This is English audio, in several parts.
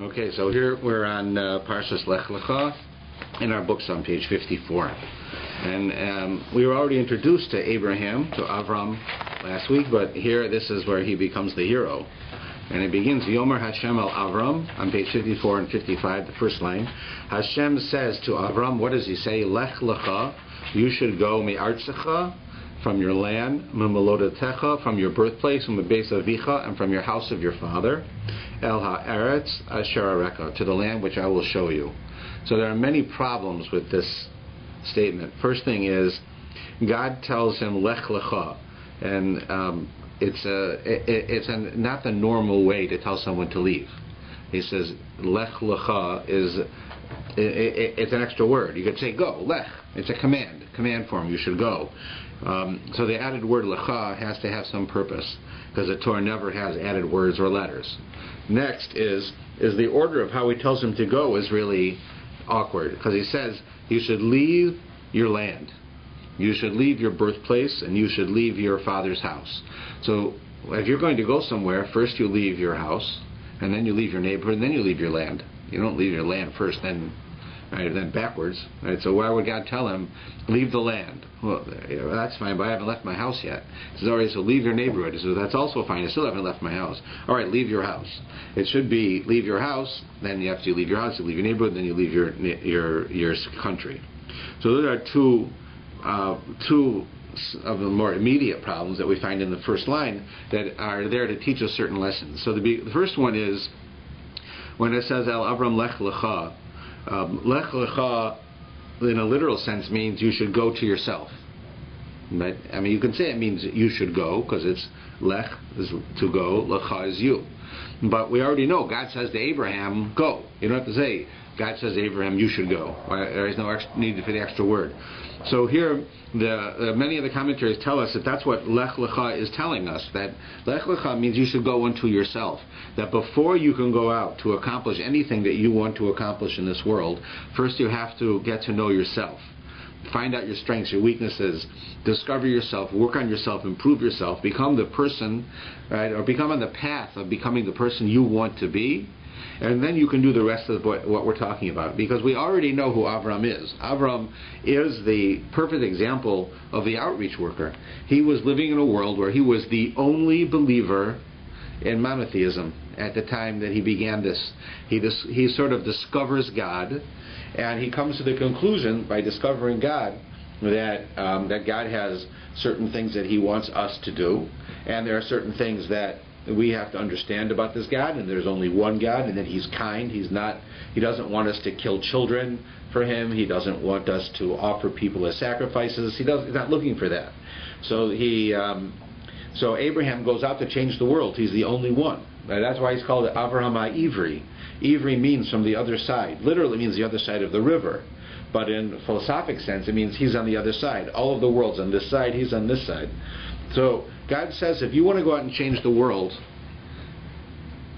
Okay, so here we're on Parshas Lech Lecha in our books on page 54. And we were already introduced to Abraham, to Avraham last week, but here this is where he becomes the hero. And it begins, Yomer Hashem al Avram, on page 54 and 55, the first line. Hashem says to Avram, what does he say? Lech Lecha, you should go mi'artzecha, from your land, Mimolodatecha, from your birthplace, Beis Avicha, and from your house of your father, El Ha'eretz Asher Areka, to the land which I will show you. So there are many problems with this statement. First thing is, God tells him Lech Lecha, and it's not the normal way to tell someone to leave. He says Lech Lecha it's an extra word. You could say go, Lech. It's a command form. You should go. So the added word lecha has to have some purpose, because the Torah never has added words or letters. Next is the order of how he tells him to go is really awkward, because he says you should leave your land, you should leave your birthplace, and you should leave your father's house. So if you're going to go somewhere, first you leave your house, and then you leave your neighborhood, and then you leave your land. You don't leave your land first, then backwards. Right? So why would God tell him, leave the land? Well, that's fine, but I haven't left my house yet. He says, all right, so leave your neighborhood. He says, that's also fine. I still haven't left my house. All right, leave your house. It should be leave your house, then after you leave your house, you leave your neighborhood, then you leave your country. So those are two of the more immediate problems that we find in the first line that are there to teach us certain lessons. So the first one is, when it says, El Avram Lech Lecha, Lech Lecha, in a literal sense, means you should go to yourself. But, I mean, you can say it means you should go, because it's Lech is to go, Lecha is you. But we already know, God says to Abraham, go. You don't have to say, God says to Abraham, you should go. There is no need for the extra word. So here, many of the commentaries tell us that that's what Lech Lecha is telling us, that Lech Lecha means you should go unto yourself. That before you can go out to accomplish anything that you want to accomplish in this world, first you have to get to know yourself. Find out your strengths, your weaknesses, discover yourself, work on yourself, improve yourself, become the person, right, or become on the path of becoming the person you want to be. And then you can do the rest of what we're talking about, because we already know who Avraham is. Avraham is the perfect example of the outreach worker. He was living in a world where he was the only believer in monotheism at the time that he began this. He sort of discovers God, and he comes to the conclusion by discovering God that God has certain things that he wants us to do, and there are certain things that we have to understand about this God, and there's only one God, and that he's kind. He doesn't want us to kill children for him. He doesn't want us to offer people as sacrifices. He's not looking for that. So so Abraham goes out to change the world. He's the only one. That's why he's called Avraham HaIvri. Ivri means from the other side. Literally means the other side of the river. But in a philosophic sense, it means he's on the other side. All of the world's on this side, he's on this side. So God says, if you want to go out and change the world,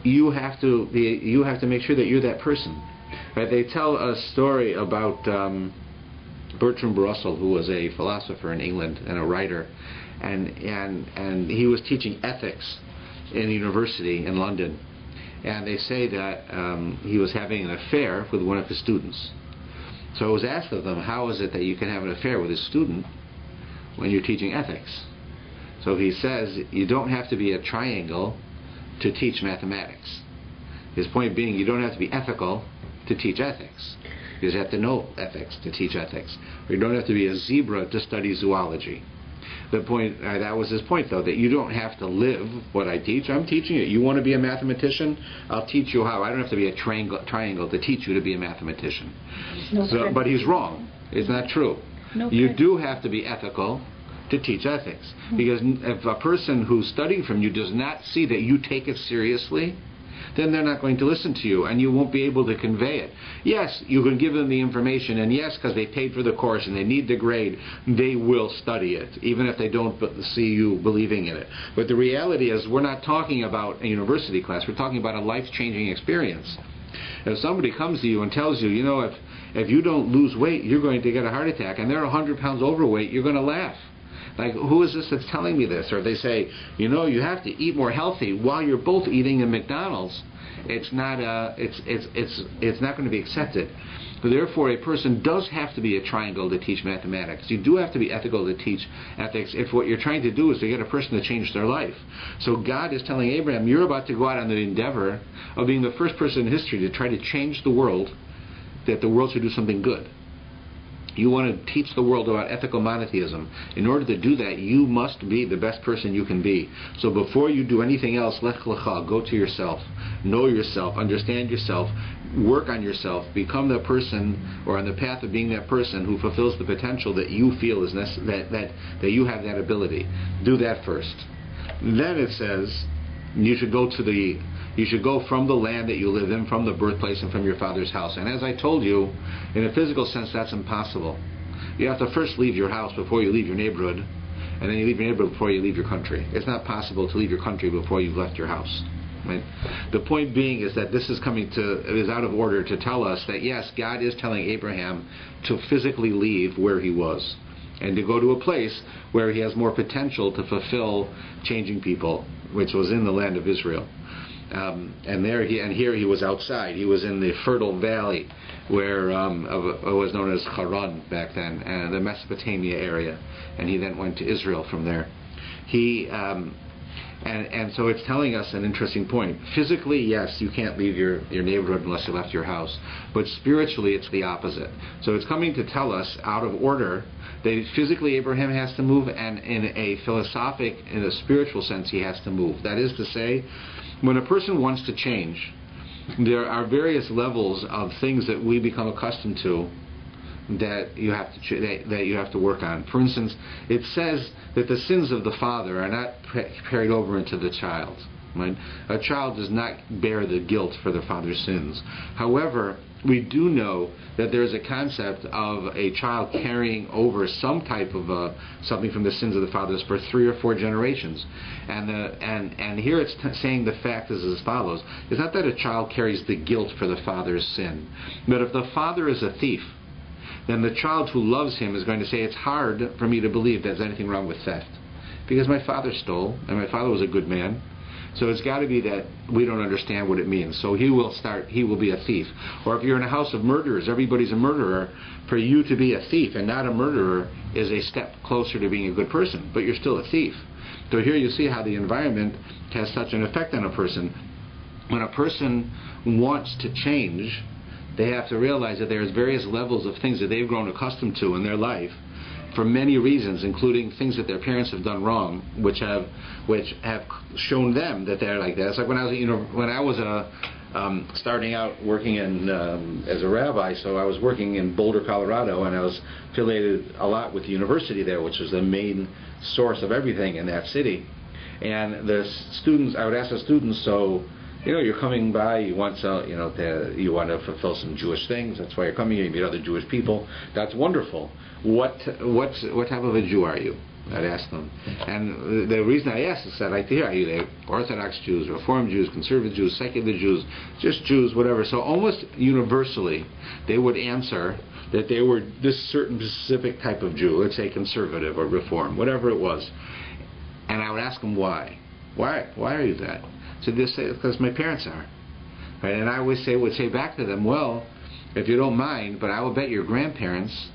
you have to make sure that you're that person. Right? They tell a story about Bertrand Russell, who was a philosopher in England and a writer, and he was teaching ethics in a university in London, and they say that he was having an affair with one of his students. So it was asked of them, how is it that you can have an affair with a student when you're teaching ethics? So he says, you don't have to be a triangle to teach mathematics. His point being, you don't have to be ethical to teach ethics. You just have to know ethics to teach ethics. Or you don't have to be a zebra to study zoology. The point, that was his point, though, that you don't have to live what I teach. I'm teaching it. You want to be a mathematician? I'll teach you how. I don't have to be a triangle to teach you to be a mathematician. But he's wrong. It's not true. You do have to be ethical to teach ethics. Because if a person who's studying from you does not see that you take it seriously, then they're not going to listen to you, and you won't be able to convey it. Yes, you can give them the information, and yes, because they paid for the course and they need the grade, they will study it, even if they don't see you believing in it. But the reality is, we're not talking about a university class, we're talking about a life-changing experience. If somebody comes to you and tells you, you know, if you don't lose weight, you're going to get a heart attack, and they're 100 pounds overweight, you're going to laugh. Like, who is this that's telling me this? Or they say, you know, you have to eat more healthy while you're both eating in McDonald's. It's not going to be accepted. Therefore, a person does have to be a triangle to teach mathematics. You do have to be ethical to teach ethics if what you're trying to do is to get a person to change their life. So God is telling Abraham, you're about to go out on the endeavor of being the first person in history to try to change the world, that the world should do something good. You want to teach the world about ethical monotheism. In order to do that, you must be the best person you can be. So before you do anything else, Lech Lecha, go to yourself. Know yourself. Understand yourself. Work on yourself. Become the person, or on the path of being that person who fulfills the potential that you feel is that you have that ability. Do that first. Then it says, you should go from the land that you live in, from the birthplace, and from your father's house. And as I told you, in a physical sense, that's impossible. You have to first leave your house before you leave your neighborhood, and then you leave your neighborhood before you leave your country. It's not possible to leave your country before you've left your house. Right? The point being is that this is out of order to tell us that, yes, God is telling Abraham to physically leave where he was and to go to a place where he has more potential to fulfill changing people, which was in the land of Israel. And here he was outside. He was in the fertile valley where was known as Haran back then, the Mesopotamia area, and he then went to Israel from there. And so it's telling us an interesting point. Physically, yes, you can't leave your neighborhood unless you left your house. But spiritually, it's the opposite. So it's coming to tell us, out of order, that physically Abraham has to move, and in a spiritual sense, he has to move. That is to say, when a person wants to change, there are various levels of things that we become accustomed to that you have to work on. For instance, it says that the sins of the father are not carried over into the child. Right? A child does not bear the guilt for the father's sins. However, we do know that there is a concept of a child carrying over some type of something from the sins of the fathers for 3 or 4 generations. And here it's saying the fact is as follows. It's not that a child carries the guilt for the father's sin, but if the father is a thief, then the child who loves him is going to say, it's hard for me to believe there's anything wrong with theft, because my father stole, and my father was a good man. So it's got to be that we don't understand what it means. So he will be a thief. Or if you're in a house of murderers, everybody's a murderer. For you to be a thief and not a murderer is a step closer to being a good person, but you're still a thief. So here you see how the environment has such an effect on a person. When a person wants to change, they have to realize that there's various levels of things that they've grown accustomed to in their life, for many reasons, including things that their parents have done wrong, which have shown them that they're like that. It's like when I was starting out working as a rabbi. So I was working in Boulder, Colorado, and I was affiliated a lot with the university there, which was the main source of everything in that city. And I would ask the students, so, you're coming by, you want to fulfill some Jewish things. That's why you're coming here. You meet other Jewish people. That's wonderful. What type of a Jew are you? I'd ask them. And the reason I ask is that I like to hear, are you the Orthodox Jews, Reform Jews, Conservative Jews, Secular Jews, just Jews, whatever. So almost universally, they would answer that they were this certain specific type of Jew, let's say Conservative or Reform, whatever it was. And I would ask them why. Why are you that? So they say, because my parents are. Right? And I always would say back to them, well, if you don't mind, but I will bet your grandparents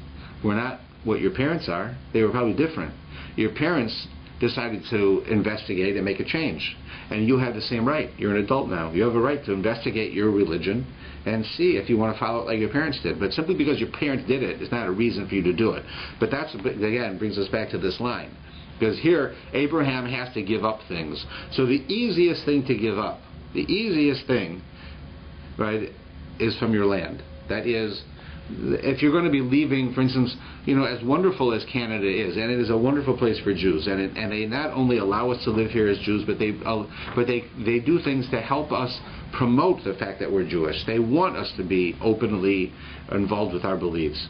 were not what your parents are. They were probably different. Your parents decided to investigate and make a change. And you have the same right. You're an adult now. You have a right to investigate your religion and see if you want to follow it like your parents did. But simply because your parents did it is not a reason for you to do it. But that's, again, brings us back to this line. Because here, Abraham has to give up things. So the easiest thing to give up, right, is from your land. That is, if you're going to be leaving, for instance, as wonderful as Canada is, and it is a wonderful place for Jews, and they not only allow us to live here as Jews, but they do things to help us promote the fact that we're Jewish. They want us to be openly involved with our beliefs.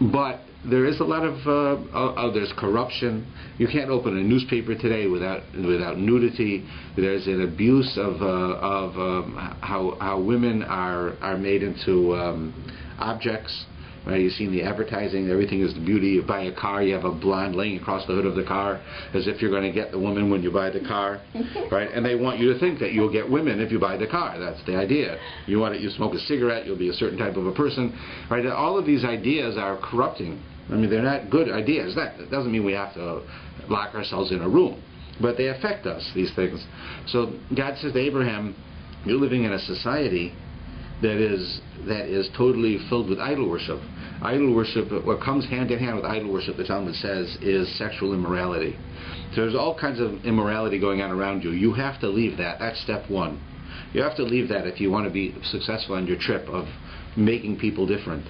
But there is a lot of there's corruption. You can't open a newspaper today without nudity. There's an abuse of how women are made into objects. Right? You've seen the advertising, everything is the beauty. You buy a car, you have a blonde laying across the hood of the car as if you're going to get the woman when you buy the car. Right? And they want you to think that you'll get women if you buy the car. That's the idea. You smoke a cigarette, you'll be a certain type of a person. Right? And all of these ideas are corrupting. I mean, they're not good ideas. That doesn't mean we have to lock ourselves in a room. But they affect us, these things. So God says to Abraham, you're living in a society that is totally filled with idol worship. Idol worship, what comes hand in hand with idol worship, the Talmud says, is sexual immorality. So there's all kinds of immorality going on around you. You have to leave that. That's step one. You have to leave that if you want to be successful on your trip of making people different.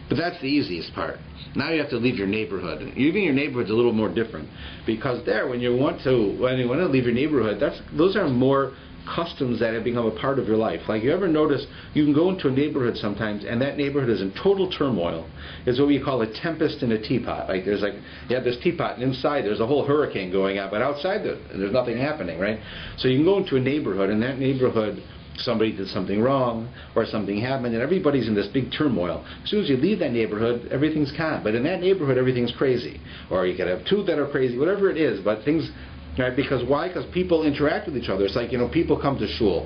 But that's the easiest part. Now you have to leave your neighborhood. Leaving your neighborhood's a little more different, because there, when you want to leave your neighborhood, those are more customs that have become a part of your life. Like, you ever notice you can go into a neighborhood sometimes and that neighborhood is in total turmoil. It's what we call a tempest in a teapot. Like, you have this teapot and inside there's a whole hurricane going on, but outside there's nothing happening, right? So you can go into a neighborhood and that neighborhood, somebody did something wrong or something happened and everybody's in this big turmoil. As soon as you leave that neighborhood, everything's calm. But in that neighborhood, everything's crazy. Or you could have two that are crazy, whatever it is, but things... Right? Because why? Because people interact with each other. It's like, people come to shul.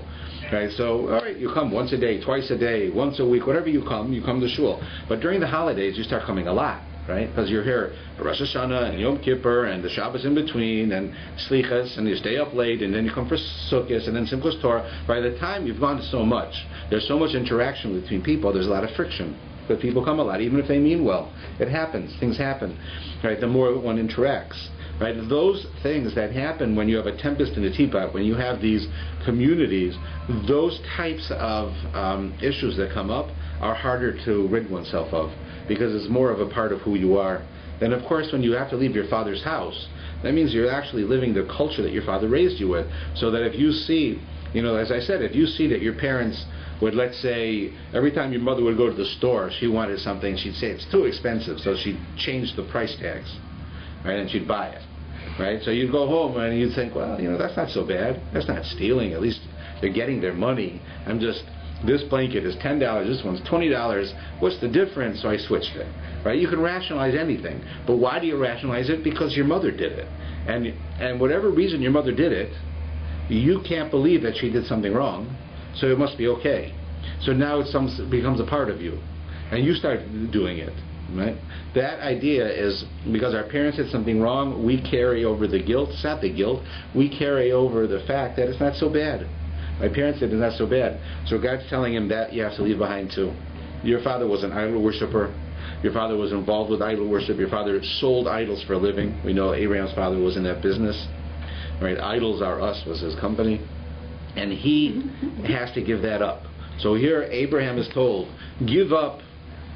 Right? So, all right, you come once a day, twice a day, once a week, whatever you come to shul. But during the holidays, you start coming a lot, right? Because you're here for Rosh Hashanah and Yom Kippur and the Shabbos in between and Slichas, and you stay up late, and then you come for Sukkot and then Simchas Torah. By the time you've gone to so much, there's so much interaction between people, there's a lot of friction. But people come a lot, even if they mean well. It happens. Things happen. Right? The more one interacts. Right? Those things that happen when you have a tempest in a teapot, when you have these communities, those types of issues that come up are harder to rid oneself of, because it's more of a part of who you are. Then, of course, when you have to leave your father's house, that means you're actually living the culture that your father raised you with. So that if you see, as I said, if you see that your parents would, let's say, every time your mother would go to the store, she wanted something, she'd say it's too expensive, so she'd change the price tags. Right, and she'd buy it, right? So you'd go home and you'd think, well, that's not so bad. That's not stealing. At least they're getting their money. This blanket is $10. This one's $20. What's the difference? So I switched it, right? You can rationalize anything, but why do you rationalize it? Because your mother did it, and whatever reason your mother did it, you can't believe that she did something wrong, so it must be okay. So now it becomes a part of you, and you start doing it. Right? That idea is because our parents did something wrong, we carry over the guilt. It's not the guilt. We carry over the fact that it's not so bad. My parents did it, it's not so bad. So God's telling him that you have to leave behind too. Your father was an idol worshiper. Your father was involved with idol worship. Your father sold idols for a living. We know Abraham's father was in that business. Right? Idols Are Us was his company. And he has to give that up. So here Abraham is told, give up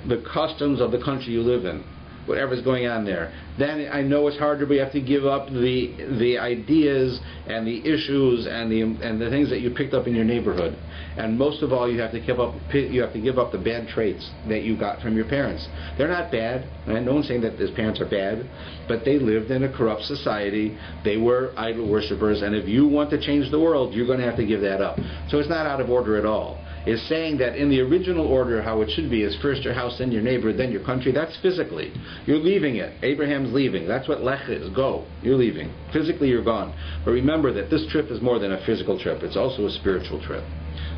the customs of the country you live in, whatever's going on there. Then I know it's harder, but you have to give up the ideas and the issues and the things that you picked up in your neighborhood. And most of all, you have to give up the bad traits that you got from your parents. They're not bad, and no one's saying that his parents are bad, but they lived in a corrupt society. They were idol worshippers, and if you want to change the world, you're going to have to give that up. So it's not out of order at all. Is saying that in the original order, how it should be is first your house, then your neighbor, then your country. That's physically. You're leaving it. Abraham's leaving. That's what Lech is. Go. You're leaving. Physically, you're gone. But remember that this trip is more than a physical trip. It's also a spiritual trip.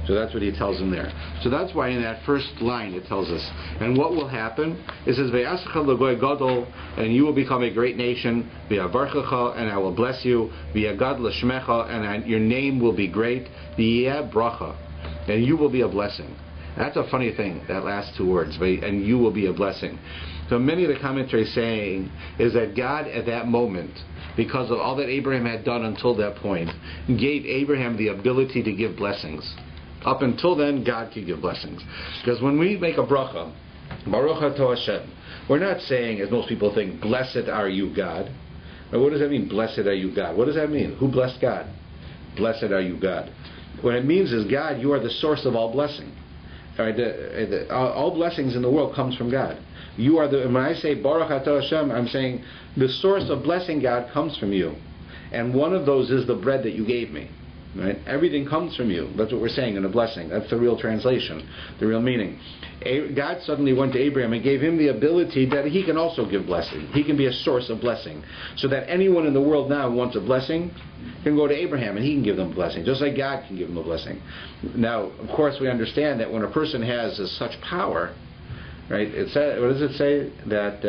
So that's what he tells them there. So that's why in that first line it tells us. And what will happen? It says, Ve'asecha l'goy gadol, and you will become a great nation. Ve'avarchecha, and I will bless you. Ve'agad l'shmecha, and your name will be great. Ve'yeh bracha, and you will be a blessing. That's a funny thing, that last two words, and you will be a blessing. So many of the commentaries saying is that God at that moment, because of all that Abraham had done until that point, gave Abraham the ability to give blessings. Up until then, God could give blessings. Because when we make a bracha, Baruch Atah Hashem, we're not saying, as most people think, blessed are you, God. Now, what does that mean, blessed are you, God? What does that mean? Who blessed God? Blessed are you, God. What it means is, God, you are the source of all blessing. All right, all blessings in the world comes from God. You are when I say Baruch Atah Hashem, I'm saying the source of blessing, God, comes from you. And one of those is the bread that you gave me. Right? Everything comes from you. That's what we're saying in a blessing. That's the real translation, the real meaning. God suddenly went to Abraham and gave him the ability that he can also give blessing. He can be a source of blessing. So that anyone in the world now who wants a blessing can go to Abraham and he can give them a blessing, just like God can give them a blessing. Now, of course, we understand that when a person has such power, right? It says, what does it say? That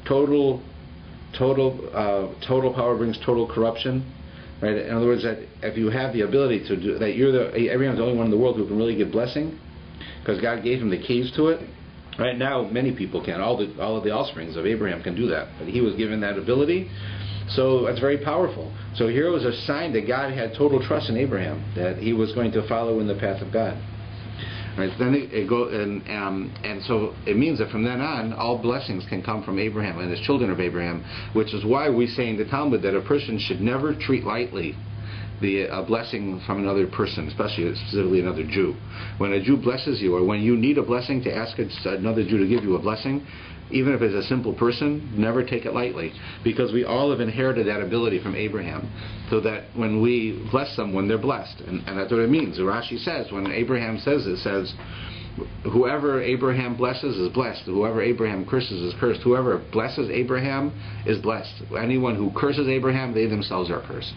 total power brings total corruption. Right? In other words, that if you have the ability to do that, Abraham's the only one in the world who can really give blessing, because God gave him the keys to it. Right now, many people can. All of the offsprings of Abraham can do that, but he was given that ability. So that's very powerful. So here was a sign that God had total trust in Abraham, that he was going to follow in the path of God. Right? Then and so it means that from then on, all blessings can come from Abraham and his children of Abraham, which is why we say in the Talmud that a person should never treat lightly the blessing from another person, specifically another Jew. When a Jew blesses you, or when you need a blessing, to ask another Jew to give you a blessing, even if it's a simple person, never take it lightly, because we all have inherited that ability from Abraham, so that when we bless someone, they're blessed, and that's what it means. Rashi says, when Abraham says it, says, whoever Abraham blesses is blessed, whoever Abraham curses is cursed. Whoever blesses Abraham is blessed. Anyone who curses Abraham, they themselves are cursed.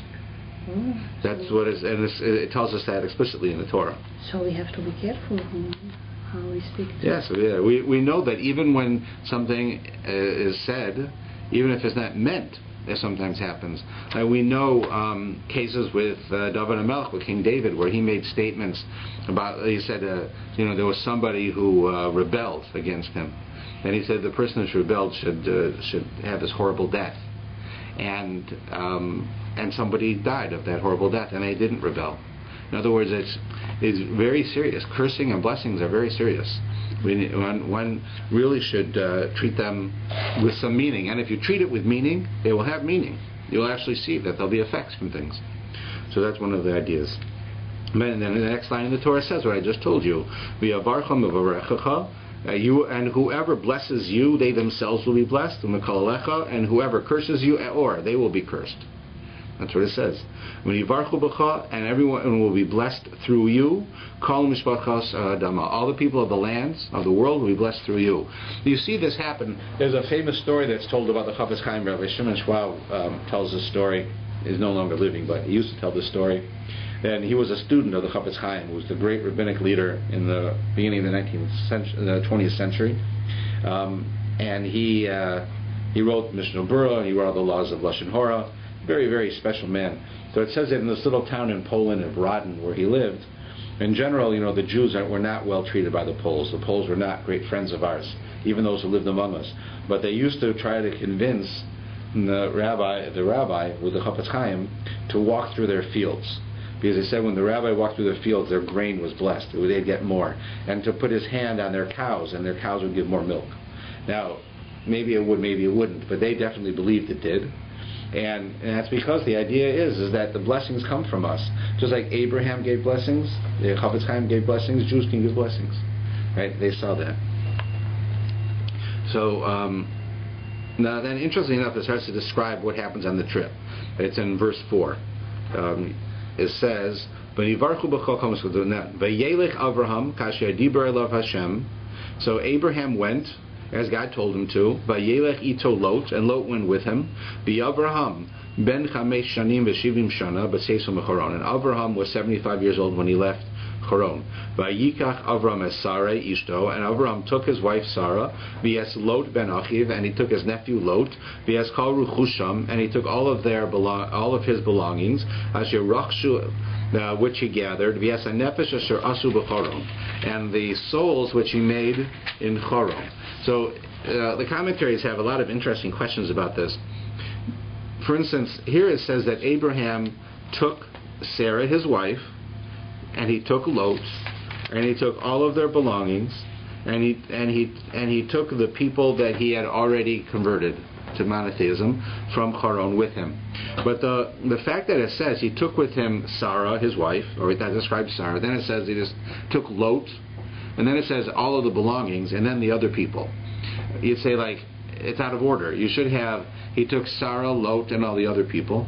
That's what it is, and it tells us that explicitly in the Torah. So we have to be careful how we speak. Yes, we know that even when something is said, even if it's not meant, it sometimes happens. We know cases with David HaMelech, with King David, where he made statements about, he said, there was somebody who rebelled against him, and he said the person who rebelled should have this horrible death, and somebody died of that horrible death, and they didn't rebel. In other words, it's very serious. Cursing and blessings are very serious. One really should treat them with some meaning. And if you treat it with meaning, they will have meaning. You'll actually see that there'll be effects from things. So that's one of the ideas. And then the next line in the Torah says what I just told you. And whoever blesses you, they themselves will be blessed. And whoever curses you, or they will be cursed. That's what it says. And everyone will be blessed through you. All the people of the lands of the world will be blessed through you. You see this happen. There's a famous story that's told about the Chafetz Chaim. Rabbi Shimon Schwab tells this story. He's no longer living, but he used to tell this story. And he was a student of the Chafetz Chaim, who was the great rabbinic leader in the beginning of the 20th century. And he wrote Mishnah Berurah, and he wrote all the laws of Lashon Hora. Very, very special man. So it says that in this little town in Poland of Rodin, where he lived, in general, the Jews were not well treated by the Poles. The Poles were not great friends of ours, even those who lived among us. But they used to try to convince the rabbi with the Chafetz Chaim to walk through their fields. Because they said when the rabbi walked through their fields, their grain was blessed. They'd get more. And to put his hand on their cows, and their cows would give more milk. Now, maybe it would, maybe it wouldn't, but they definitely believed it did. And that's because the idea is that the blessings come from us. Just like Abraham gave blessings, the Chafetz Chaim gave blessings, Jews can give blessings. Right? They saw that. So, now then, interestingly enough, it starts to describe what happens on the trip. It's in verse 4. It says, "V'yivarchu b'chol kol mitzvot v'yelech Avraham kasher diber elav Hashem." So Abraham went as God told him to. V'yelech ito Lot, and Lot went with him. V'Avraham ben chamesh shanim v'shivim shana b'seiso mechoron. And Avraham was 75 years old when he left Choron. V'yikach Avraham es Sarai ishto, and Avraham took his wife Sarah. V'yes Lot ben Achiv, and he took his nephew Lot. V'yes kol ruchusham, and he took all of his belongings. Asher rachshu, which he gathered. V'yes hanefesh asher asu b'Choron, and the souls which he made in Choron. So the commentaries have a lot of interesting questions about this. For instance, here it says that Abraham took Sarah, his wife, and he took Lot, and he took all of their belongings, and he took the people that he had already converted to monotheism from Choron with him. But the fact that it says he took with him Sarah, his wife, or that describes Sarah, then it says he just took Lot, and then it says all of the belongings, and then the other people. You'd say, like, it's out of order. You should have, he took Sarah, Lot, and all the other people,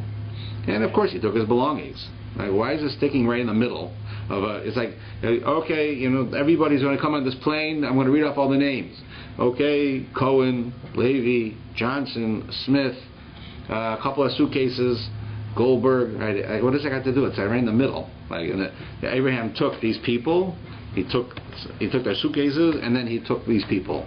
and of course he took his belongings. Like, why is it sticking right in the middle of a? It's like, okay, everybody's going to come on this plane. I'm going to read off all the names. Okay, Cohen, Levi, Johnson, Smith, a couple of suitcases, Goldberg. Right? What does that got to do? It's right in the middle. Like, Abraham took these people. He took their suitcases, and then he took these people.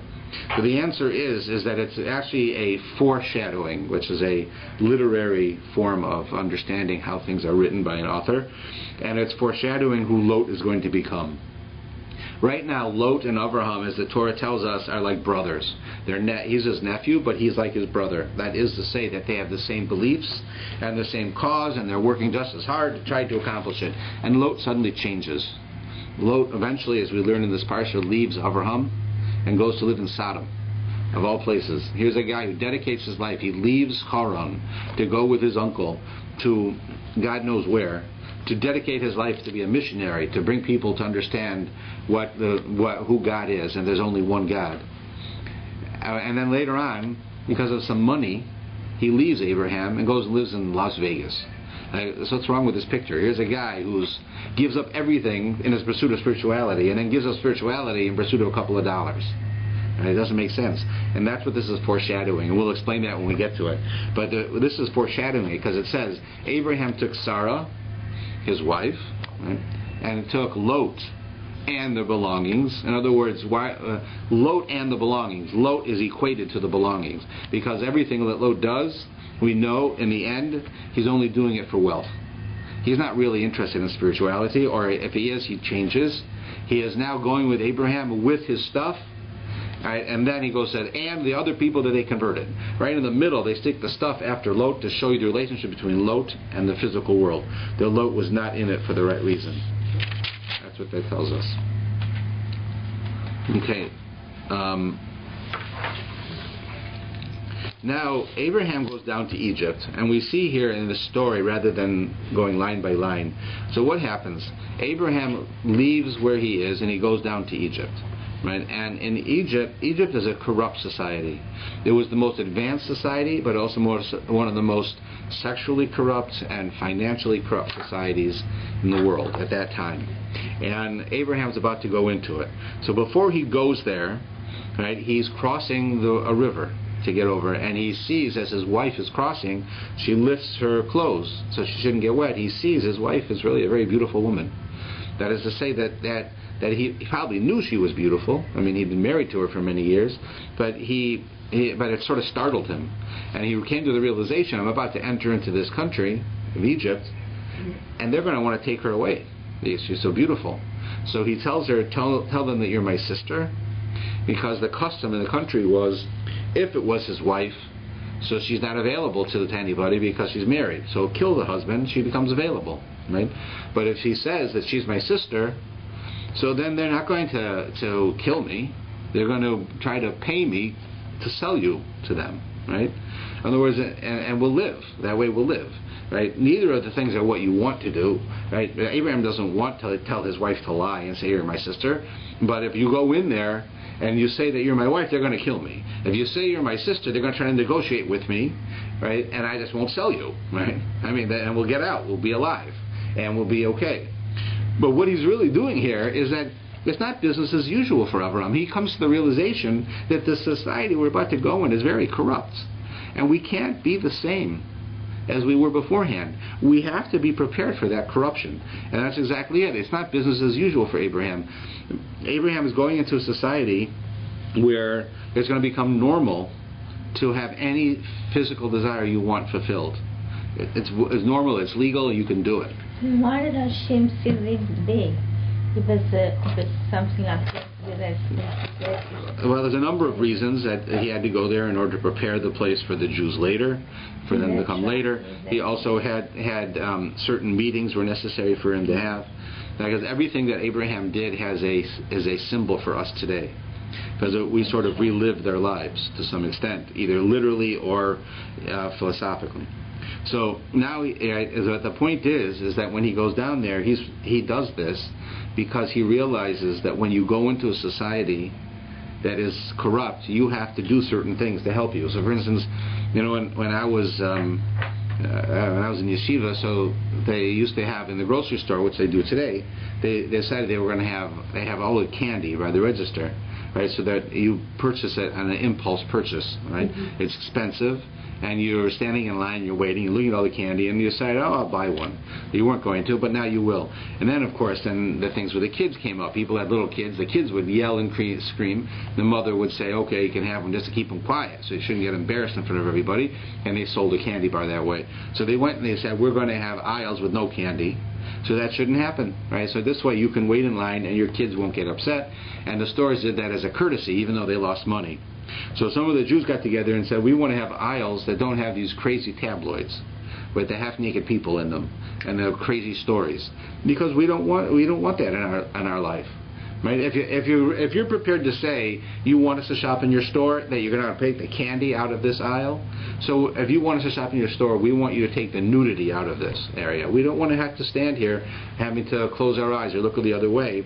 So the answer is that it's actually a foreshadowing, which is a literary form of understanding how things are written by an author, and it's foreshadowing who Lot is going to become. Right now, Lot and Avraham, as the Torah tells us, are like brothers. He's his nephew, but he's like his brother. That is to say that they have the same beliefs and the same cause, and they're working just as hard to try to accomplish it. And Lot suddenly changes. Lot eventually, as we learn in this parsha, leaves Avraham and goes to live in Sodom, of all places. Here's a guy who dedicates his life. He leaves Haran to go with his uncle to God knows where, to dedicate his life to be a missionary, to bring people to understand who God is, and there's only one God. And then later on, because of some money, he leaves Abraham and goes and lives in Las Vegas. So what's wrong with this picture? Here's a guy who gives up everything in his pursuit of spirituality, and then gives up spirituality in pursuit of a couple of dollars. It doesn't make sense. And that's what this is foreshadowing, and we'll explain that when we get to it. But this is foreshadowing because it says Abraham took Sarah, his wife, right, and took Lot and their belongings. In other words, Lot and the belongings. Lot is equated to the belongings, because everything that Lot does, we know in the end, he's only doing it for wealth. He's not really interested in spirituality, or if he is, he changes. He is now going with Abraham with his stuff, right, and then he goes and the other people that they converted. Right in the middle, they stick the stuff after Lot to show you the relationship between Lot and the physical world. That Lot was not in it for the right reason. That's what that tells us. Okay. Now, Abraham goes down to Egypt, and we see here in the story, rather than going line by line. So what happens? Abraham leaves where he is, and he goes down to Egypt. Right? And in Egypt is a corrupt society. It was the most advanced society, but also one of the most sexually corrupt and financially corrupt societies in the world at that time. And Abraham's about to go into it. So before he goes there, right, he's crossing a river to get over, and he sees, as his wife is crossing, she lifts her clothes so she shouldn't get wet. He sees his wife is really a very beautiful woman. That is to say that he probably knew she was beautiful. I mean, he'd been married to her for many years, but it sort of startled him, and he came to the realization, I'm about to enter into this country of Egypt, and they're going to want to take her away because she's so beautiful. So he tells her, tell them that you're my sister, because the custom in the country was, if it was his wife, so she's not available to anybody because she's married. So kill the husband, she becomes available, right? But if she says that she's my sister, so then they're not going to kill me. They're going to try to pay me to sell you to them, right? In other words, and we'll live. That way we'll live, right? Neither of the things are what you want to do, right? Abraham doesn't want to tell his wife to lie and say, you're my sister. But if you go in there and you say that you're my wife, they're going to kill me. If you say you're my sister, they're going to try to negotiate with me, right? And I just won't sell you, right? I mean, and we'll get out. We'll be alive, and we'll be okay. But what he's really doing here is that it's not business as usual for Avraham. He comes to the realization that the society we're about to go in is very corrupt. And we can't be the same as we were beforehand. We have to be prepared for that corruption. And that's exactly it. It's not business as usual for Abraham. Abraham is going into a society where it's going to become normal to have any physical desire you want fulfilled. It's normal, it's legal, you can do it. Why did Hashem save the day? It was something like that. Well, there's a number of reasons that he had to go there in order to prepare the place for the Jews later, for them to come later. He also had certain meetings were necessary for him to have, because everything that Abraham did is a symbol for us today, because we sort of relive their lives to some extent, either literally or philosophically. So now the point is that when he goes down there, he does this because he realizes that when you go into a society that is corrupt, you have to do certain things to help you. So, for instance, when I was when I was in yeshiva, so they used to have in the grocery store, which they do today, they decided they were going to have all the candy by the register, right? So that you purchase it on an impulse purchase, right? Mm-hmm. It's expensive, and you're standing in line, you're waiting, you're looking at all the candy, and you decide, oh, I'll buy one. You weren't going to, but now you will. And then, of course, then the things with the kids came up. People had little kids. The kids would yell and scream. The mother would say, okay, you can have them just to keep them quiet, so you shouldn't get embarrassed in front of everybody. And they sold a candy bar that way. So they went and they said, we're going to have aisles with no candy. So that shouldn't happen, right? So this way you can wait in line and your kids won't get upset. And the stores did that as a courtesy, even though they lost money. So some of the Jews got together and said, we want to have aisles that don't have these crazy tabloids with the half-naked people in them and the crazy stories, because we don't want that in our life, right? If you're prepared to say you want us to shop in your store, that you're going to take the candy out of this aisle. So if you want us to shop in your store, we want you to take the nudity out of this area. We don't want to have to stand here having to close our eyes or look the other way,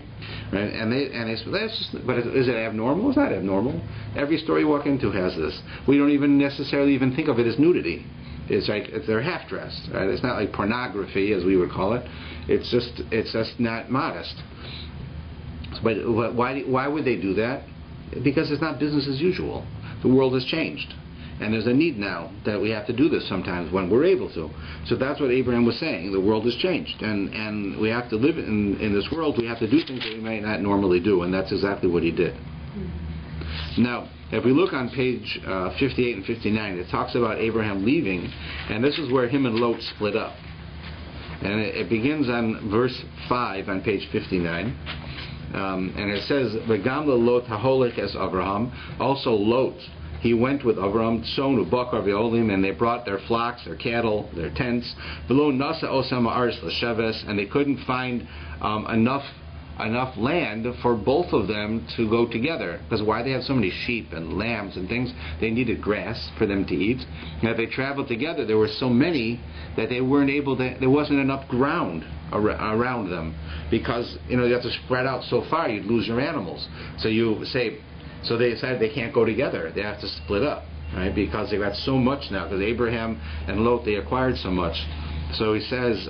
right? And they say, but is it abnormal? It's not abnormal. Every store you walk into has this. We don't even necessarily even think of it as nudity. It's like they're half dressed, right? It's not like pornography as we would call it. It's just not modest. But why would they do that? Because it's not business as usual. The world has changed. And there's a need now that we have to do this sometimes when we're able to. So that's what Abraham was saying. The world has changed. And we have to live in this world. We have to do things that we might not normally do. And that's exactly what he did. Now, if we look on page 58 and 59, it talks about Abraham leaving. And this is where him and Lot split up. And it begins on verse 5 on page 59. And it says, "V'gam Lot haholech es Avraham." Also Lot, he went with Avraham, Son ubakar v'olim, and they brought their flocks, their cattle, their tents. V'lo nasa osam ha'aretz l'sheves, and they couldn't find enough land for both of them to go together. Because why they have so many sheep and lambs and things, they needed grass for them to eat. And if they traveled together, there were so many that they weren't able to. There wasn't enough ground around them, because you have to spread out so far, you'd lose your animals. So they decided they can't go together. They have to split up, right? Because they got so much now. Because Abraham and Lot, they acquired so much. So he says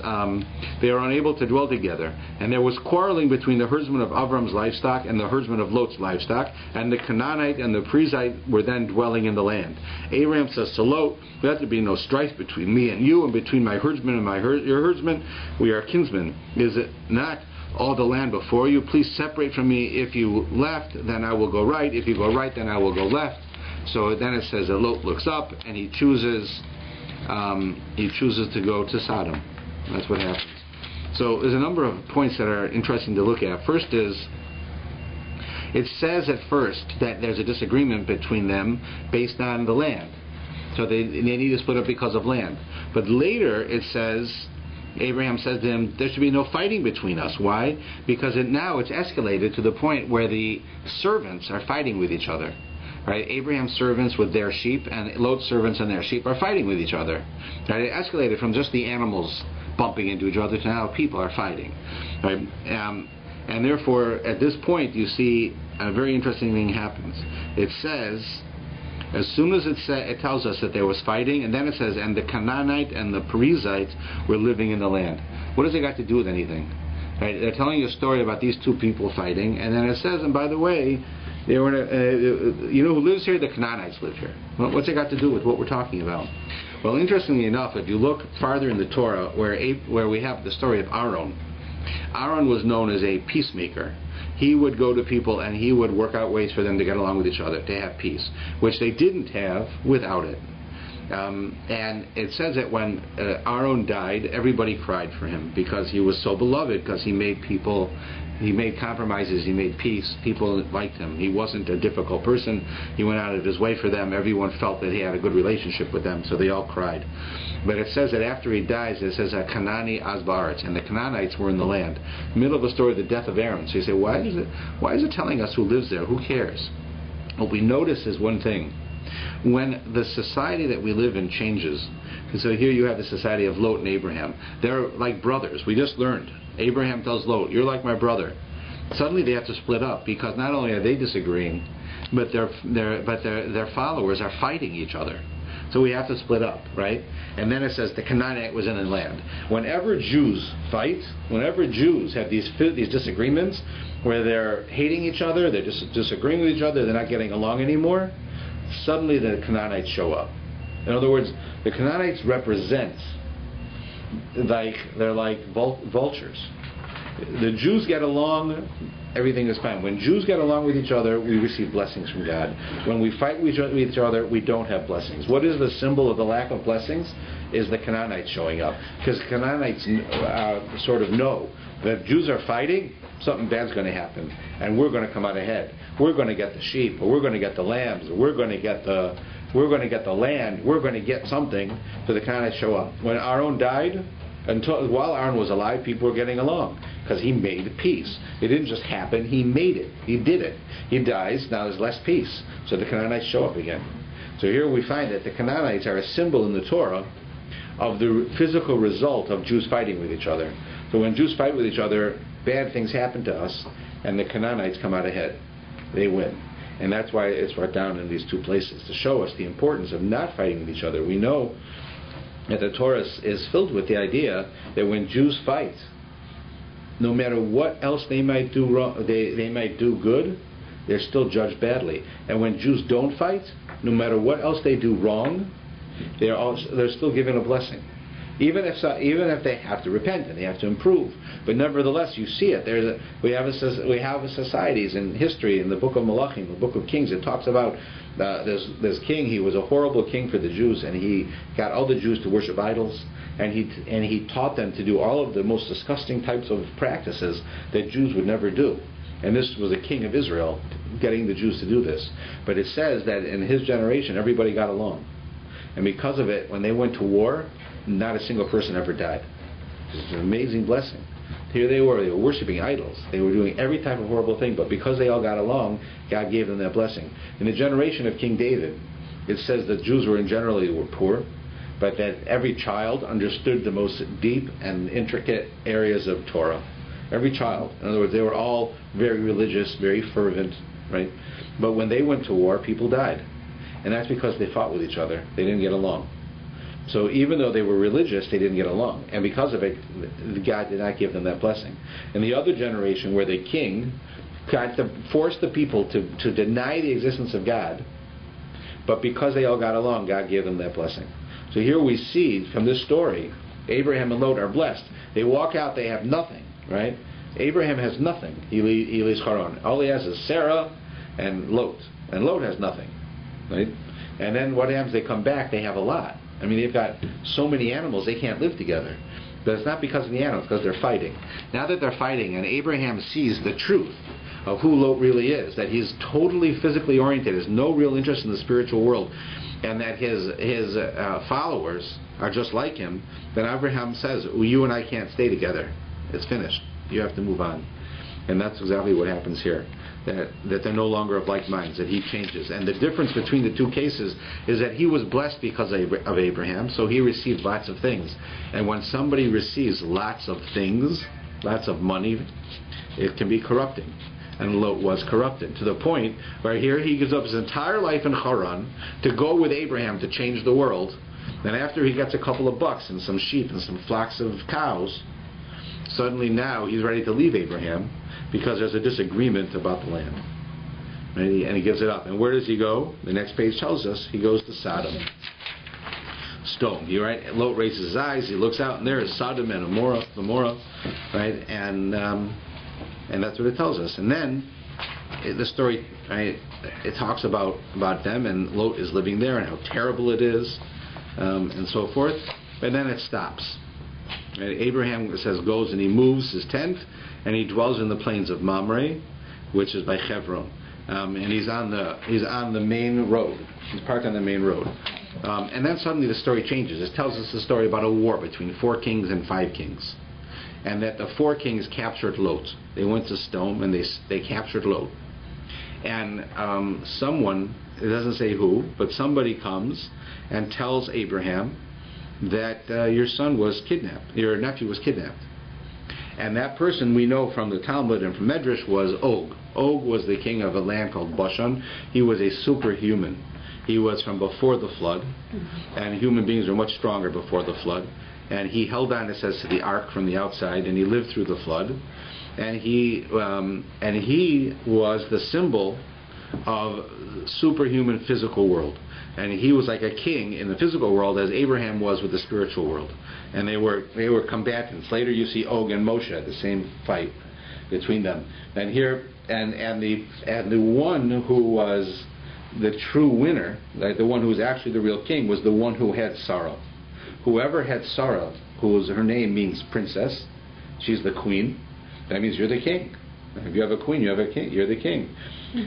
they are unable to dwell together. And there was quarreling between the herdsmen of Avram's livestock and the herdsmen of Lot's livestock. And the Canaanite and the Perizzite were then dwelling in the land. Abraham says to Lot, "Let there be no strife between me and you, and between my herdsmen and your herdsmen. We are kinsmen. Is it not all the land before you? Please separate from me. If you left, then I will go right. If you go right, then I will go left." So then it says that Lot looks up and he chooses to go to Sodom. That's what happens. So there's a number of points that are interesting to look at. First is, it says at first that there's a disagreement between them based on the land. So they need to split up because of land. But later it says, Abraham says to him, there should be no fighting between us. Why? Because now it's escalated to the point where the servants are fighting with each other. Right? Abraham's servants with their sheep and Lot's servants and their sheep are fighting with each other. Right? It escalated from just the animals bumping into each other to now people are fighting. Right? And therefore, at this point, you see a very interesting thing happens. It says, as soon as it tells us that there was fighting, and then it says, and the Canaanite and the Perizzite were living in the land. What does it got to do with anything? Right? They're telling you a story about these two people fighting, and then it says, and by the way, they were who lives here? The Canaanites live here. Well, what's it got to do with what we're talking about? Well, interestingly enough, if you look farther in the Torah, where we have the story of Aaron was known as a peacemaker. He would go to people and he would work out ways for them to get along with each other, to have peace, which they didn't have without it. And it says that when Aaron died, everybody cried for him because he was so beloved, because he made compromises, he made peace. People liked him. He wasn't a difficult person. He went out of his way for them. Everyone felt that he had a good relationship with them, so they all cried. But it says that after he dies, it says Kanani Azbaretz, and the Canaanites were in the land. Middle of the story, the death of Aaron. So you say, why is it telling us who lives there? Who cares? What we notice is one thing. When the society that we live in changes, and so here you have the society of Lot and Abraham. They're like brothers. We just learned. Abraham tells Lot, "You're like my brother." Suddenly they have to split up because not only are they disagreeing, but their followers are fighting each other. So we have to split up, right? And then it says the Canaanite was in the land. Whenever Jews fight, whenever Jews have these disagreements where they're hating each other, they're disagreeing with each other, they're not getting along anymore, suddenly the Canaanites show up. In other words, the Canaanites represent, they're like vultures. The Jews get along, everything is fine. When Jews get along with each other, we receive blessings from God. When we fight with each other, we don't have blessings. What is the symbol of the lack of blessings? Is the Canaanites showing up. Because Canaanites sort of know that if Jews are fighting, something bad's going to happen. And we're going to come out ahead. We're going to get the sheep, or we're going to get the lambs, or we're going to get the land, we're going to get something. So the Canaanites show up. When Aaron died, while Aaron was alive, people were getting along because he made peace. It didn't just happen, he made it. He did it. He dies, now there's less peace. So the Canaanites show up again. So here we find that the Canaanites are a symbol in the Torah of the physical result of Jews fighting with each other. So when Jews fight with each other, bad things happen to us, and the Canaanites come out ahead. They win. And that's why it's brought down in these two places, to show us the importance of not fighting with each other. We know that the Torah is filled with the idea that when Jews fight, no matter what else they might do wrong, they might do good, they're still judged badly. And when Jews don't fight, no matter what else they do wrong, they're still given a blessing. Even if they have to repent and they have to improve, but nevertheless you see it. We have societies in history, in the book of Malachim, the book of Kings. It talks about this king. He was a horrible king for the Jews, and he got all the Jews to worship idols, and he taught them to do all of the most disgusting types of practices that Jews would never do. And this was a king of Israel getting the Jews to do this. But it says that in his generation everybody got along, and because of it, when they went to war, not a single person ever died. It's an amazing blessing. Here they were worshiping idols. They were doing every type of horrible thing, but because they all got along, God gave them that blessing. In the generation of King David, it says that Jews were poor, but that every child understood the most deep and intricate areas of Torah. Every child. In other words, they were all very religious, very fervent, right? But when they went to war, people died. And that's because they fought with each other. They didn't get along. So even though they were religious, they didn't get along. And because of it, God did not give them that blessing. In the other generation, where the king tried to force the people to deny the existence of God, but because they all got along, God gave them that blessing. So here we see from this story, Abraham and Lot are blessed. They walk out, they have nothing, right? Abraham has nothing. He leaves Haran. All he has is Sarah and Lot. And Lot has nothing, right? And then what happens? They come back, they have a lot. I mean, they've got so many animals, they can't live together. But it's not because of the animals, because they're fighting. Now that they're fighting, and Abraham sees the truth of who Lot really is, that he's totally physically oriented, has no real interest in the spiritual world, and that his followers are just like him, then Abraham says, well, you and I can't stay together. It's finished. You have to move on. And that's exactly what happens here. That they're no longer of like minds, that he changes. And the difference between the two cases is that he was blessed because of Abraham, so he received lots of things. And when somebody receives lots of things, lots of money, it can be corrupting. And Lot was corrupted, to the point where here he gives up his entire life in Haran to go with Abraham to change the world. And after he gets a couple of bucks and some sheep and some flocks of cows, suddenly now he's ready to leave Abraham, because there's a disagreement about the land. And he gives it up. And where does he go? The next page tells us he goes to Sodom. Sodom. Lot raises his eyes, he looks out, and there is Sodom and Gomorrah, right? And that's what it tells us. And then the story, right, it talks about them, and Lot is living there, and how terrible it is, and so forth. And then it stops. And Abraham, it says, goes and he moves his tent, and he dwells in the plains of Mamre, which is by Hebron. And he's on the main road. He's parked on the main road. And then suddenly the story changes. It tells us the story about a war between 4 kings and 5 kings. And that the 4 kings captured Lot. They went to Sodom and they captured Lot. And someone, it doesn't say who, but somebody comes and tells Abraham that your son was kidnapped, your nephew was kidnapped. And that person, we know from the Talmud and from Medrash, was Og. Og was the king of a land called Bashan. He was a superhuman. He was from before the flood, and human beings were much stronger before the flood. And he held on, it says, to the ark from the outside, and he lived through the flood. And he was the symbol of superhuman physical world. And he was like a king in the physical world as Abraham was with the spiritual world. And they were combatants. Later you see Og and Moshe, the same fight between them. And here and the one who was the true winner, like the one who was actually the real king, was the one who had Sarah. Whoever had Sarah, her name means princess, she's the queen. That means you're the king. If you have a queen, you have a king. You're the king.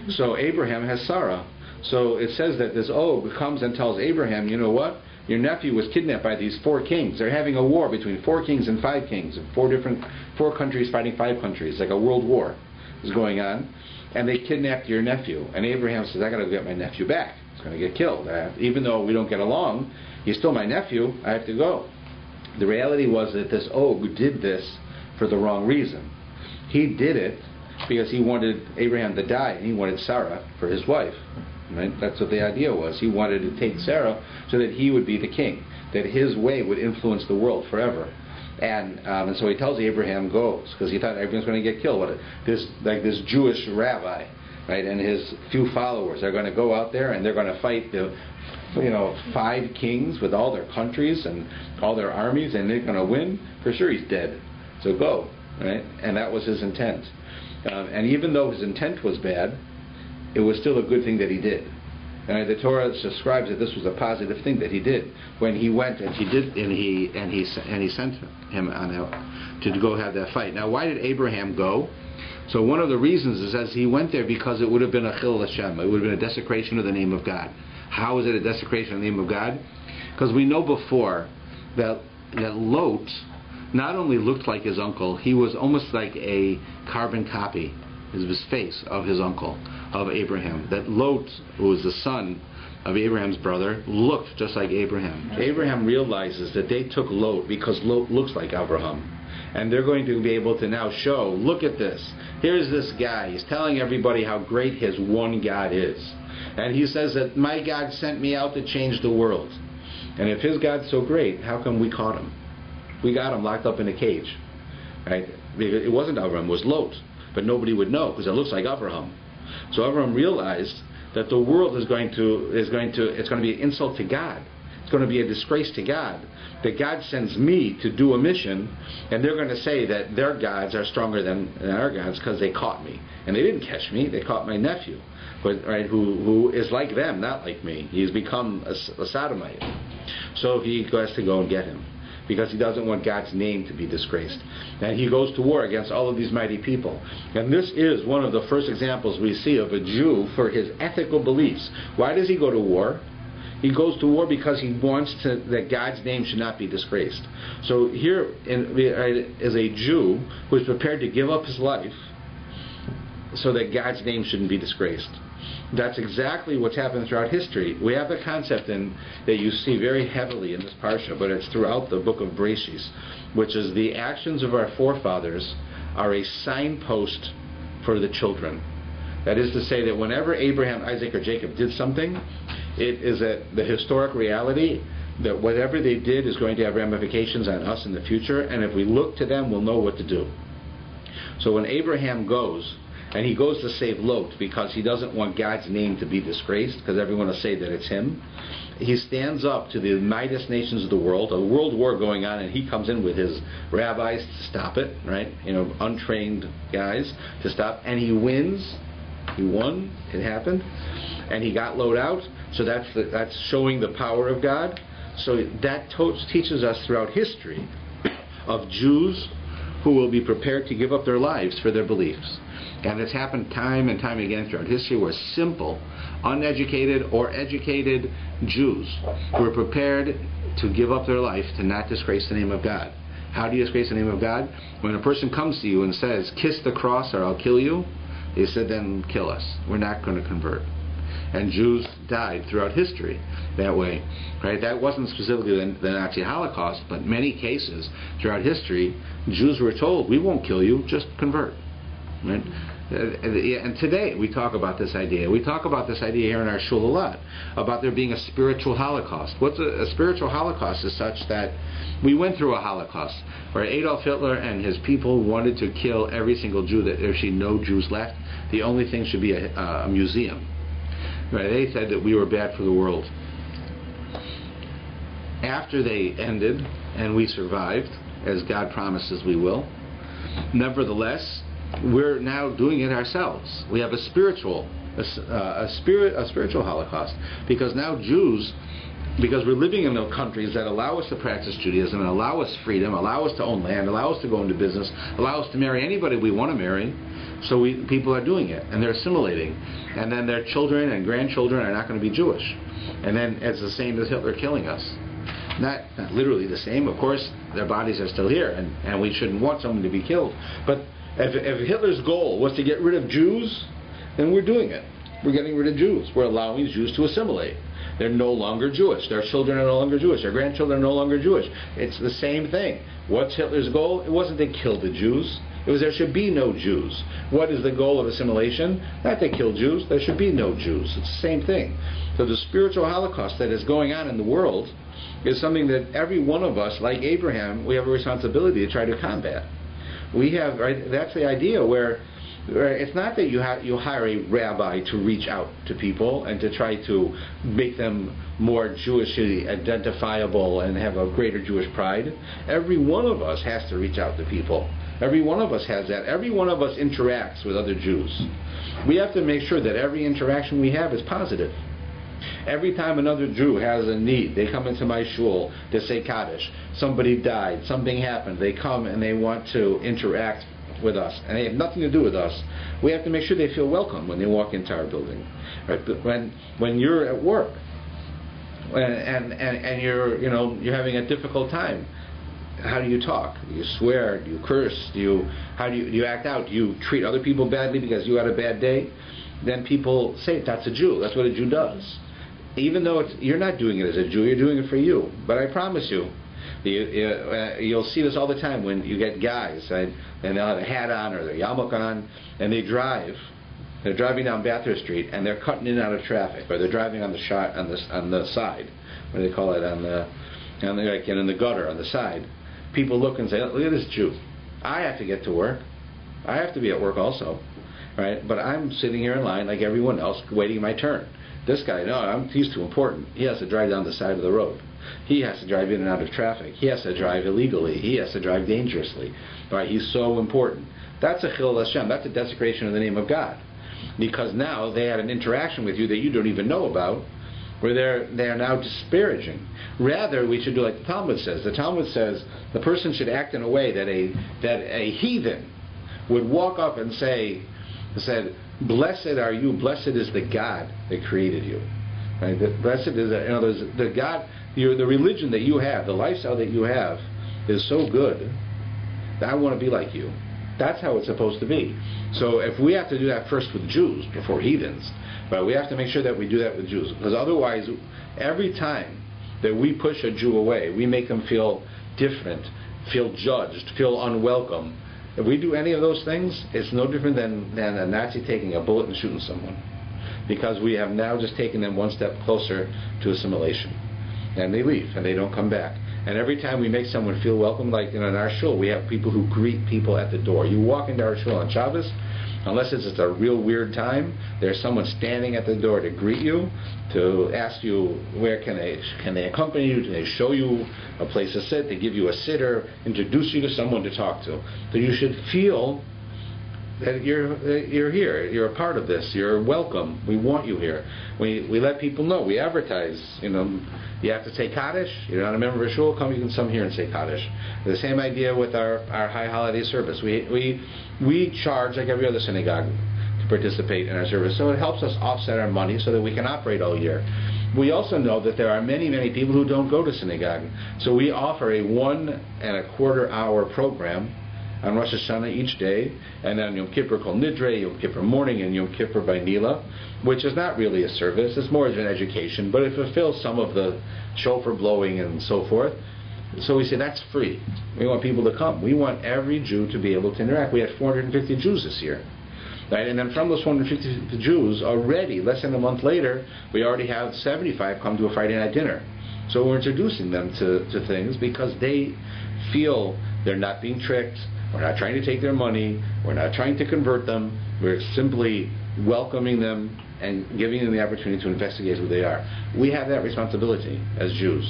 So Abraham has Sarah. So it says that this Og comes and tells Abraham, you know what? Your nephew was kidnapped by these 4 kings. They're having a war between 4 kings and 5 kings, and 4 countries fighting 5 countries, like a world war is going on. And they kidnapped your nephew. And Abraham says, I got to get my nephew back. He's going to get killed. Even though we don't get along, he's still my nephew. I have to go. The reality was that this Og did this for the wrong reason. He did it because he wanted Abraham to die, and he wanted Sarah for his wife. Right? That's what the idea was. He wanted to take Sarah so that he would be the king, that his way would influence the world forever. And so he tells Abraham goes, because he thought Abraham's going to get killed. This Jewish rabbi, right, and his few followers are going to go out there and they're going to fight the 5 kings with all their countries and all their armies, and they're going to win. For sure he's dead. So go. Right? And that was his intent. And even though his intent was bad, it was still a good thing that he did. And the Torah describes that this was a positive thing that he did when he went and he sent him on out to go have that fight. Now, why did Abraham go? So one of the reasons is as he went there because it would have been a chil Hashem. It would have been a desecration of the name of God. How is it a desecration of the name of God? Because we know before that Lot not only looked like his uncle, he was almost like a carbon copy of his face of his uncle, of Abraham. That Lot, who was the son of Abraham's brother, looked just like Abraham. Abraham realizes that they took Lot because Lot looks like Avraham. And they're going to be able to now show, look at this. Here's this guy. He's telling everybody how great his one God is. And he says that my God sent me out to change the world. And if his God's so great, how come we caught him? We got him locked up in a cage, right? It wasn't Avraham, it was Lot, but nobody would know because it looks like Avraham. So Avraham realized that the world it's going to be an insult to God. It's going to be a disgrace to God. That God sends me to do a mission, and they're going to say that their gods are stronger than our gods because they caught me, and they didn't catch me. They caught my nephew, right? Who is like them, not like me. He's become a sodomite. So he has to go and get him, because he doesn't want God's name to be disgraced. And he goes to war against all of these mighty people. And this is one of the first examples we see of a Jew for his ethical beliefs. Why does he go to war? He goes to war because he wants that God's name should not be disgraced. So here is a Jew who is prepared to give up his life so that God's name shouldn't be disgraced. That's exactly what's happened throughout history. We have a concept that you see very heavily in this parsha, but it's throughout the book of Bereshit, which is the actions of our forefathers are a signpost for the children. That is to say that whenever Abraham, Isaac, or Jacob did something, it is the historic reality that whatever they did is going to have ramifications on us in the future, and if we look to them, we'll know what to do. So when Abraham goes, and he goes to save Lot because he doesn't want God's name to be disgraced, because everyone will say that it's him. He stands up to the mightiest nations of the world, a world war going on, and he comes in with his rabbis to stop it, right? Untrained guys to stop, and he wins. He won. It happened, and he got Lot out. So that's showing the power of God. So that teaches us throughout history of Jews who will be prepared to give up their lives for their beliefs. And it's happened time and time again throughout history where simple, uneducated or educated Jews were prepared to give up their life to not disgrace the name of God. How do you disgrace the name of God? When a person comes to you and says, kiss the cross or I'll kill you, they said, then kill us. We're not going to convert. And Jews died throughout history that way. Right? That wasn't specifically the Nazi Holocaust, but many cases throughout history, Jews were told, we won't kill you, just convert. Right? And today we talk about this idea. We talk about this idea here in our shul a lot, about there being a spiritual Holocaust. What's a spiritual Holocaust is such that we went through a Holocaust where Adolf Hitler and his people wanted to kill every single Jew, that there should be no Jews left. The only thing should be a museum. Right? They said that we were bad for the world. After they ended and we survived, as God promises we will, nevertheless, we're now doing it ourselves. We have a spiritual Holocaust, because now Jews, because we're living in those countries that allow us to practice Judaism and allow us freedom, allow us to own land, allow us to go into business, allow us to marry anybody we want to marry. So people are doing it, and they're assimilating, and then their children and grandchildren are not going to be Jewish, and then it's the same as Hitler killing us. Not literally the same, of course. Their bodies are still here, and we shouldn't want someone to be killed. But if Hitler's goal was to get rid of Jews, then we're doing it. We're getting rid of Jews. We're allowing Jews to assimilate. They're no longer Jewish. Their children are no longer Jewish. Their grandchildren are no longer Jewish. It's the same thing. What's Hitler's goal? It wasn't to kill the Jews. It was there should be no Jews. What is the goal of assimilation? Not to kill Jews. There should be no Jews. It's the same thing. So the spiritual Holocaust that is going on in the world is something that every one of us, like Abraham, we have a responsibility to try to combat. We have, right, that's the idea where it's not that you hire a rabbi to reach out to people and to try to make them more Jewishly identifiable and have a greater Jewish pride. Every one of us has to reach out to people. Every one of us has that. Every one of us interacts with other Jews. We have to make sure that every interaction we have is positive. Every time another Jew has a need, they come into my shul to say Kaddish. Somebody died, something happened, they come and they want to interact with us, and they have nothing to do with us. We have to make sure they feel welcome when they walk into our building. Right? But when you're at work and you're having a difficult time, how do you talk? Do you swear? Do you curse? Do you act out? Do you treat other people badly because you had a bad day? Then people say that's a Jew. That's what a Jew does. Even though you're not doing it as a Jew, you're doing it for you. But I promise you, you'll see this all the time when you get guys, right? And they'll have a hat on or their yarmulke on, and they're driving down Bathurst Street, and they're cutting in and out of traffic, or they're driving on the side, what do they call it, in the gutter on the side. People look and say, look at this Jew. I have to get to work. I have to be at work also, right? But I'm sitting here in line like everyone else, waiting my turn. This guy, no, he's too important. He has to drive down the side of the road. He has to drive in and out of traffic. He has to drive illegally. He has to drive dangerously. Right? He's so important. That's a chilul Hashem. That's a desecration of the name of God. Because now they had an interaction with you that you don't even know about, where they're now disparaging. Rather, we should do like the Talmud says. The Talmud says the person should act in a way that a heathen would walk up and said, "Blessed are you. Blessed is the God that created you." Right? Blessed is, in other words, the God. The religion that you have, the lifestyle that you have, is so good that I want to be like you. That's how it's supposed to be. So if we have to do that first with Jews before heathens, but we have to make sure that we do that with Jews, because otherwise, every time that we push a Jew away, we make them feel different, feel judged, feel unwelcome. If we do any of those things, it's no different than a Nazi taking a bullet and shooting someone, because we have now just taken them one step closer to assimilation. And they leave, and they don't come back. And every time we make someone feel welcome, like in our shul, we have people who greet people at the door. You walk into our shul on Shabbos, unless it's a real weird time, there's someone standing at the door to greet you, to ask you where can they accompany you, can they show you a place to sit, they give you a sitter, introduce you to someone to talk to. So you should feel that you're here, you're a part of this, you're welcome, we want you here. We let people know, we advertise, you have to say Kaddish, you're not a member of a shul, you can come here and say Kaddish. The same idea with our high holiday service. We charge like every other synagogue to participate in our service, so it helps us offset our money so that we can operate all year. We also know that there are many, many people who don't go to synagogue, so we offer a 1.25 hour program on Rosh Hashanah each day, and then Yom Kippur Kol Nidre, Yom Kippur morning, and Yom Kippur by Nila, which is not really a service, it's more of an education, but it fulfills some of the shofar blowing and so forth. So we say that's free. We want people to come. We want every Jew to be able to interact. We had 450 Jews this year. Right? And then from those 450 Jews, already, less than a month later, we already have 75 come to a Friday night dinner. So we're introducing them to things because they feel they're not being tricked. We're not trying to take their money. We're not trying to convert them. We're simply welcoming them and giving them the opportunity to investigate who they are. We have that responsibility as Jews.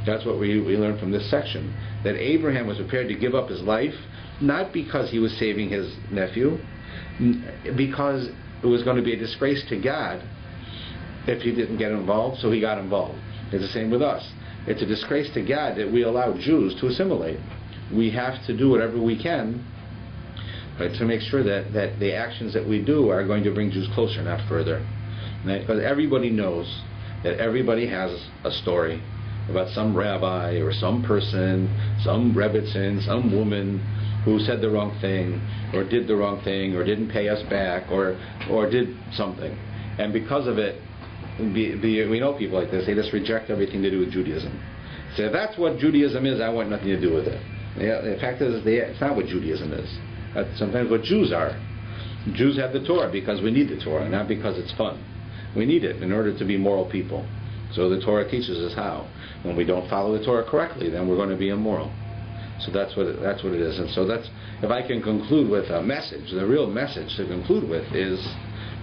That's what we learned from this section. That Abraham was prepared to give up his life, not because he was saving his nephew, because it was going to be a disgrace to God if he didn't get involved, so he got involved. It's the same with us. It's a disgrace to God that we allow Jews to assimilate. We have to do whatever we can, right, to make sure that the actions that we do are going to bring Jews closer, not further. Right? Because everybody knows that everybody has a story about some rabbi or some person, some rebbitzin, some woman who said the wrong thing or did the wrong thing or didn't pay us back or did something. And because of it, we know people like this, they just reject everything to do with Judaism. So if that's what Judaism is, I want nothing to do with it. The fact is, it's not what Judaism is. That's sometimes what Jews are. Jews have the Torah because we need the Torah, not because it's fun. We need it in order to be moral people. So the Torah teaches us how. When we don't follow the Torah correctly, then we're going to be immoral. So that's what it is. And so that's, if I can conclude with a message, the real message to conclude with is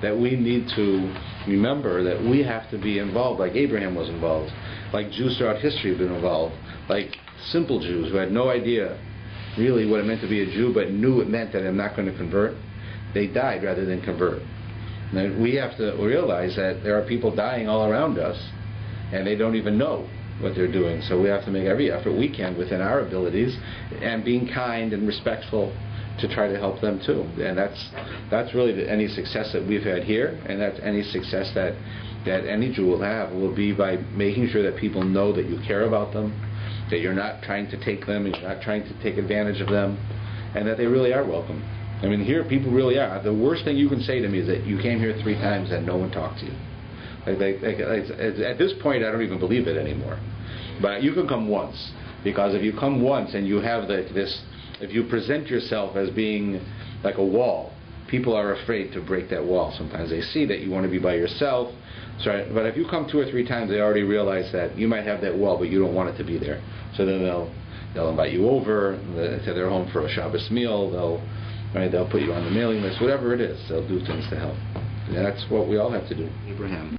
that we need to remember that we have to be involved like Abraham was involved, like Jews throughout history have been involved, like simple Jews who had no idea really what it meant to be a Jew but knew it meant that I'm not going to convert. They died rather than convert. And we have to realize that there are people dying all around us and they don't even know what they're doing. So we have to make every effort we can within our abilities and being kind and respectful to try to help them too. And that's really any success that we've had here, and that's any success that any Jew will have will be by making sure that people know that you care about them, that you're not trying to take them and you're not trying to take advantage of them, and that they really are welcome. I mean, here people really are. The worst thing you can say to me is that you came here 3 times and no one talked to you. At this point, I don't even believe it anymore. But you can come once, because if you come once and you have if you present yourself as being like a wall, people are afraid to break that wall. Sometimes they see that you want to be by yourself. But if you come 2 or 3 times, they already realize that you might have that wall, but you don't want it to be there. So then they'll invite you over to their home for a Shabbos meal. They'll put you on the mailing list, whatever it is. They'll do things to help. And that's what we all have to do. Abraham.